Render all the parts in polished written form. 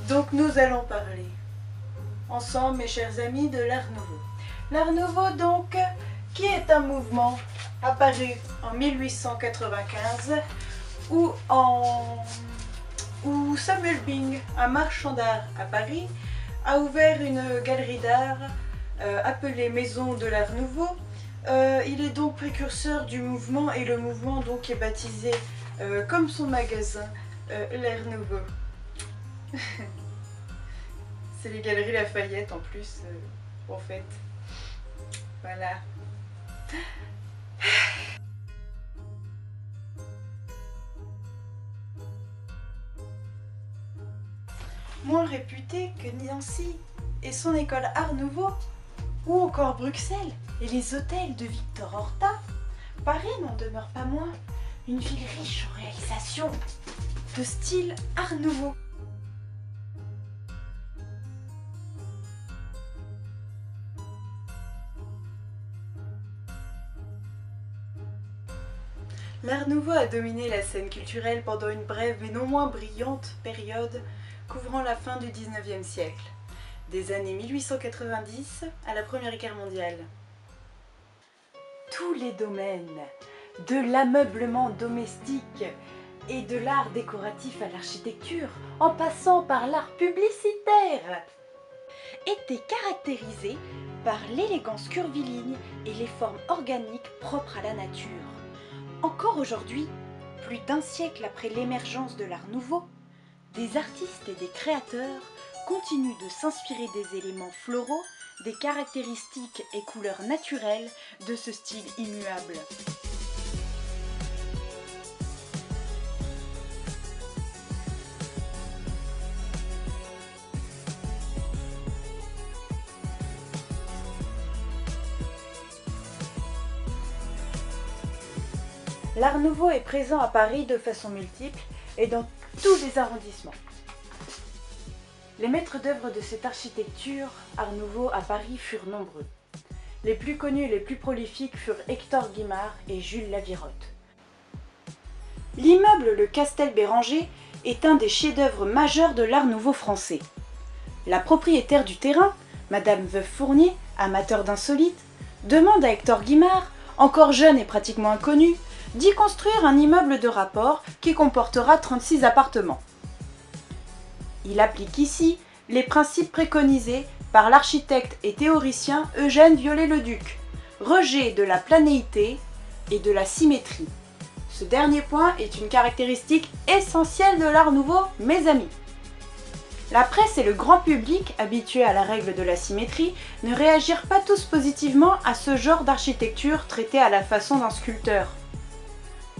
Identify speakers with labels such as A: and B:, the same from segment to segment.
A: Donc nous allons parler ensemble, mes chers amis, de l'Art Nouveau. L'Art Nouveau, donc, qui est un mouvement apparu en 1895 où Samuel Bing, un marchand d'art à Paris, a ouvert une galerie d'art appelée Maison de l'Art Nouveau. Il est donc précurseur du mouvement et le mouvement donc est baptisé comme son magasin l'Art Nouveau. C'est les Galeries Lafayette en plus, en fait. Voilà. Moins réputé que Nancy et son école Art Nouveau, ou encore Bruxelles et les hôtels de Victor Horta, Paris n'en demeure pas moins une ville riche en réalisations de style Art Nouveau. L'Art Nouveau a dominé la scène culturelle pendant une brève mais non moins brillante période couvrant la fin du XIXe siècle, des années 1890 à la Première Guerre mondiale. Tous les domaines, de l'ameublement domestique et de l'art décoratif à l'architecture, en passant par l'art publicitaire, étaient caractérisés par l'élégance curviligne et les formes organiques propres à la nature. Encore aujourd'hui, plus d'un siècle après l'émergence de l'Art Nouveau, des artistes et des créateurs continuent de s'inspirer des éléments floraux, des caractéristiques et couleurs naturelles de ce style immuable. L'Art Nouveau est présent à Paris de façon multiple et dans tous les arrondissements. Les maîtres d'œuvre de cette architecture Art Nouveau à Paris furent nombreux. Les plus connus et les plus prolifiques furent Hector Guimard et Jules Lavirotte. L'immeuble Le Castel Béranger est un des chefs-d'œuvre majeurs de l'Art Nouveau français. La propriétaire du terrain, Madame Veuve Fournier, amateur d'insolites, demande à Hector Guimard, encore jeune et pratiquement inconnu, d'y construire un immeuble de rapport qui comportera 36 appartements. Il applique ici les principes préconisés par l'architecte et théoricien Eugène Viollet-le-Duc, rejet de la planéité et de la symétrie. Ce dernier point est une caractéristique essentielle de l'Art Nouveau, mes amis. La presse et le grand public, habitués à la règle de la symétrie, ne réagirent pas tous positivement à ce genre d'architecture traitée à la façon d'un sculpteur.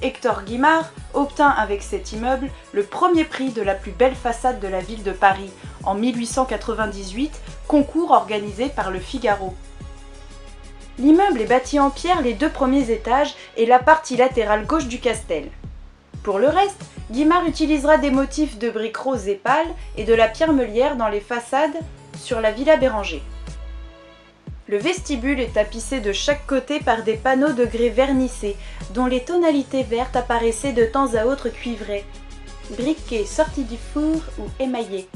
A: Hector Guimard obtint avec cet immeuble le premier prix de la plus belle façade de la ville de Paris en 1898, concours organisé par le Figaro. L'immeuble est bâti en pierre les 2 premiers étages et la partie latérale gauche du castel. Pour le reste, Guimard utilisera des motifs de briques roses et pâles et de la pierre meulière dans les façades sur la Villa Béranger. Le vestibule est tapissé de chaque côté par des panneaux de grès vernissés, dont les tonalités vertes apparaissaient de temps à autre cuivrées, briquets sortis du four ou émaillés.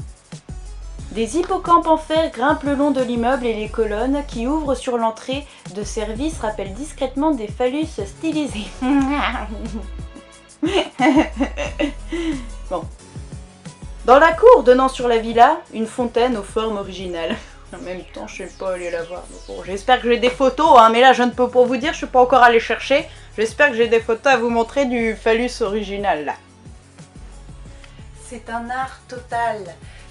A: Des hippocampes en fer grimpent le long de l'immeuble et les colonnes qui ouvrent sur l'entrée de service rappellent discrètement des phallus stylisés. Bon. Dans la cour donnant sur la villa, une fontaine aux formes originales. En même temps, je ne sais pas aller la voir. Bon, j'espère que j'ai des photos, hein, mais là, je ne peux pas vous dire, je ne suis pas encore allée chercher. J'espère que j'ai des photos à vous montrer du phallus original, là. C'est un art total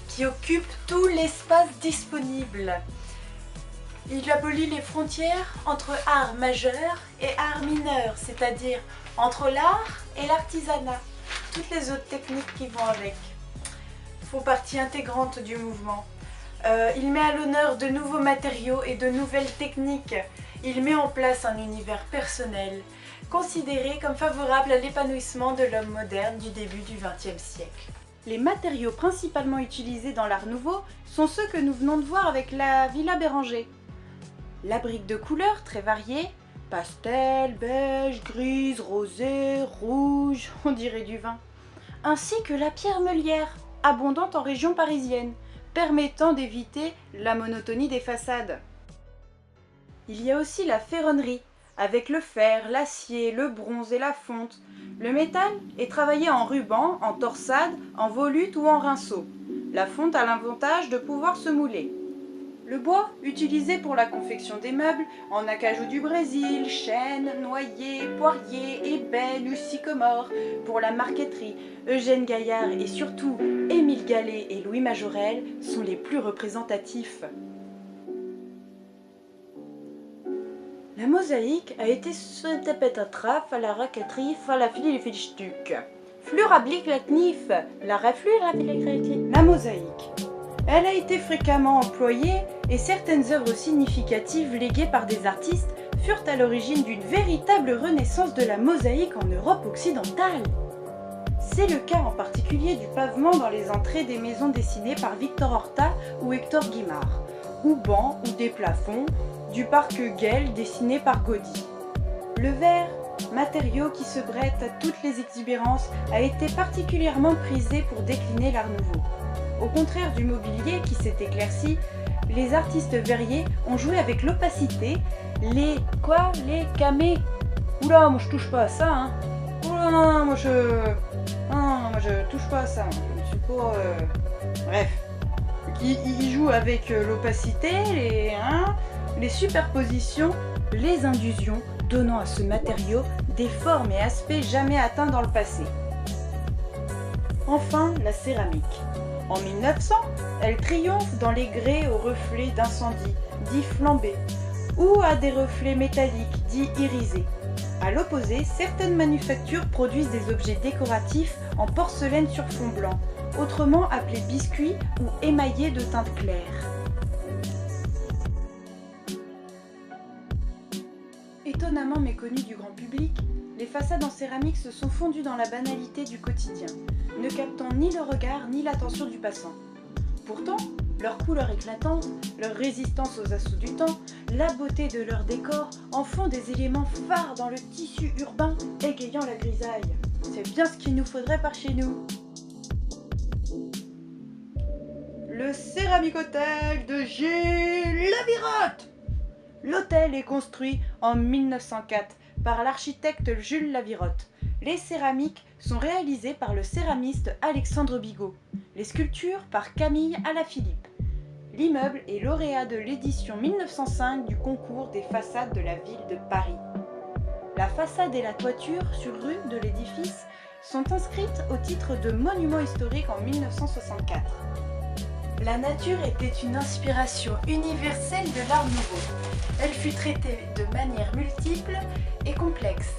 A: qui occupe tout l'espace disponible. Il abolit les frontières entre art majeur et art mineur, c'est-à-dire entre l'art et l'artisanat. Toutes les autres techniques qui vont avec font partie intégrante du mouvement. Il met à l'honneur de nouveaux matériaux et de nouvelles techniques. Il met en place un univers personnel, considéré comme favorable à l'épanouissement de l'homme moderne du début du XXe siècle. Les matériaux principalement utilisés dans l'Art Nouveau sont ceux que nous venons de voir avec la Villa Béranger. La brique de couleurs très variées, pastel, beige, grise, rosé, rouge, on dirait du vin, ainsi que la pierre meulière, abondante en région parisienne, permettant d'éviter la monotonie des façades. Il y a aussi la ferronnerie, avec le fer, l'acier, le bronze et la fonte. Le métal est travaillé en ruban, en torsade, en volute ou en rinceau. La fonte a l'avantage de pouvoir se mouler. Le bois, utilisé pour la confection des meubles, en acajou du Brésil, chêne, noyer, poirier, ébène ou sycomore. Pour la marqueterie, Eugène Gaillard et surtout Émile Gallet et Louis Majorel sont les plus représentatifs. La mosaïque a été Traf à la raqueterie, à la file et stuc. Flurablik la knif, la reflure la mosaïque. Elle a été fréquemment employée et certaines œuvres significatives léguées par des artistes furent à l'origine d'une véritable renaissance de la mosaïque en Europe occidentale. C'est le cas en particulier du pavement dans les entrées des maisons dessinées par Victor Horta ou Hector Guimard, ou bancs ou des plafonds du parc Güell dessiné par Gaudí. Le verre, matériau qui se prête à toutes les exubérances, a été particulièrement prisé pour décliner l'art nouveau. Au contraire du mobilier qui s'est éclairci, les artistes verriers ont joué avec l'opacité, les camés. Oula, moi je touche pas à ça, hein. Oula, non, moi je touche pas à ça. Je suis pas. Bref. Ils jouent avec l'opacité, les superpositions, les indusions, donnant à ce matériau des formes et aspects jamais atteints dans le passé. Enfin, la céramique. En 1900, elle triomphe dans les grès aux reflets d'incendie, dits flambés, ou à des reflets métalliques, dits irisés. À l'opposé, certaines manufactures produisent des objets décoratifs en porcelaine sur fond blanc, autrement appelés biscuits ou émaillés de teinte claire. Étonnamment méconnues du grand public, les façades en céramique se sont fondues dans la banalité du quotidien, ne captant ni le regard ni l'attention du passant. Pourtant, leur couleur éclatante, leur résistance aux assauts du temps, la beauté de leur décor en font des éléments phares dans le tissu urbain égayant la grisaille. C'est bien ce qu'il nous faudrait par chez nous. Le Céramique Hôtel de Jules Lavirotte. L'hôtel est construit en 1904 par l'architecte Jules Lavirotte. Les céramiques sont réalisées par le céramiste Alexandre Bigot. Les sculptures par Camille Alaphilippe. L'immeuble est lauréat de l'édition 1905 du concours des façades de la ville de Paris. La façade et la toiture sur rue de l'édifice sont inscrites au titre de monument historique en 1964. La nature était une inspiration universelle de l'art nouveau. Elle fut traitée de manière multiple et complexe.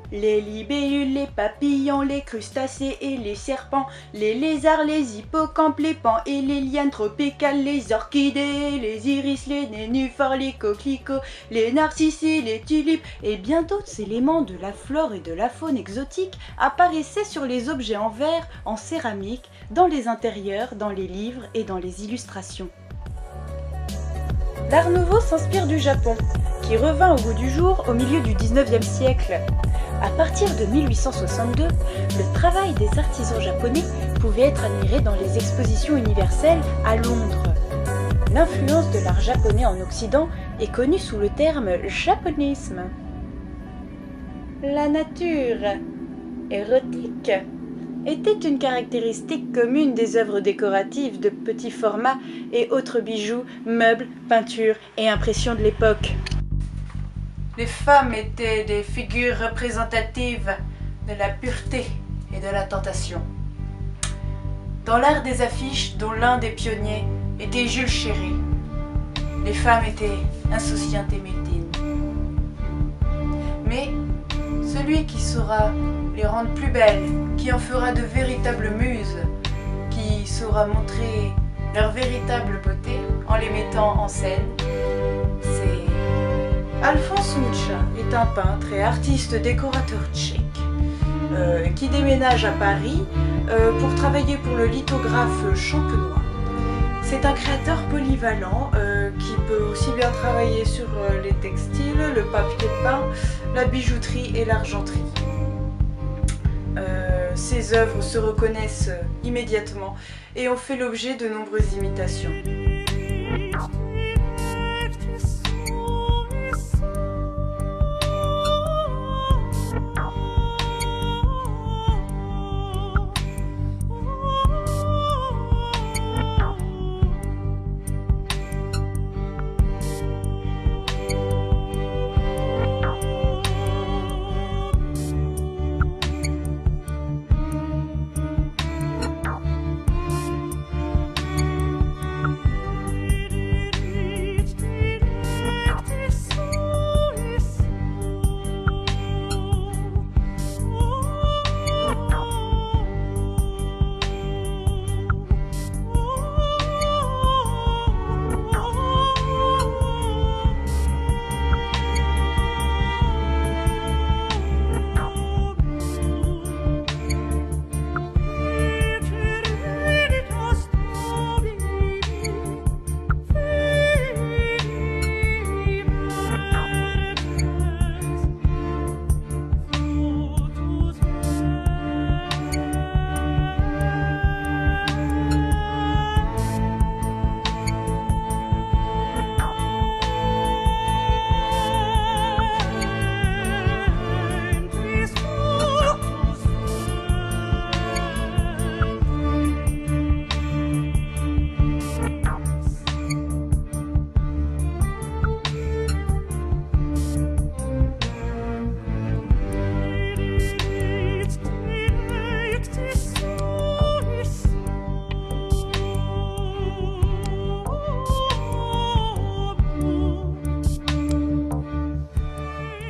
A: Les libellules, les papillons, les crustacés et les serpents, les lézards, les hippocampes, les pans et les lianes tropicales, les orchidées, les iris, les nénuphars, les coquelicots, les narcisses et les tulipes et bien d'autres éléments de la flore et de la faune exotique apparaissaient sur les objets en verre, en céramique, dans les intérieurs, dans les livres et dans les illustrations. L'art nouveau s'inspire du Japon, qui revint au goût du jour au milieu du XIXe siècle. À partir de 1862, le travail des artisans japonais pouvait être admiré dans les expositions universelles à Londres. L'influence de l'art japonais en Occident est connue sous le terme japonisme. La nature érotique était une caractéristique commune des œuvres décoratives de petit format et autres bijoux, meubles, peintures et impressions de l'époque. Les femmes étaient des figures représentatives de la pureté et de la tentation. Dans l'art des affiches, dont l'un des pionniers était Jules Chéry, les femmes étaient insouciantes et mutines. Mais celui qui saura les rendre plus belles, qui en fera de véritables muses, qui saura montrer leur véritable beauté en les mettant en scène, c'est Alphonse Mucha est un peintre et artiste décorateur tchèque qui déménage à Paris pour travailler pour le lithographe champenois. C'est un créateur polyvalent qui peut aussi bien travailler sur les textiles, le papier peint, la bijouterie et l'argenterie. ses œuvres se reconnaissent immédiatement et ont fait l'objet de nombreuses imitations.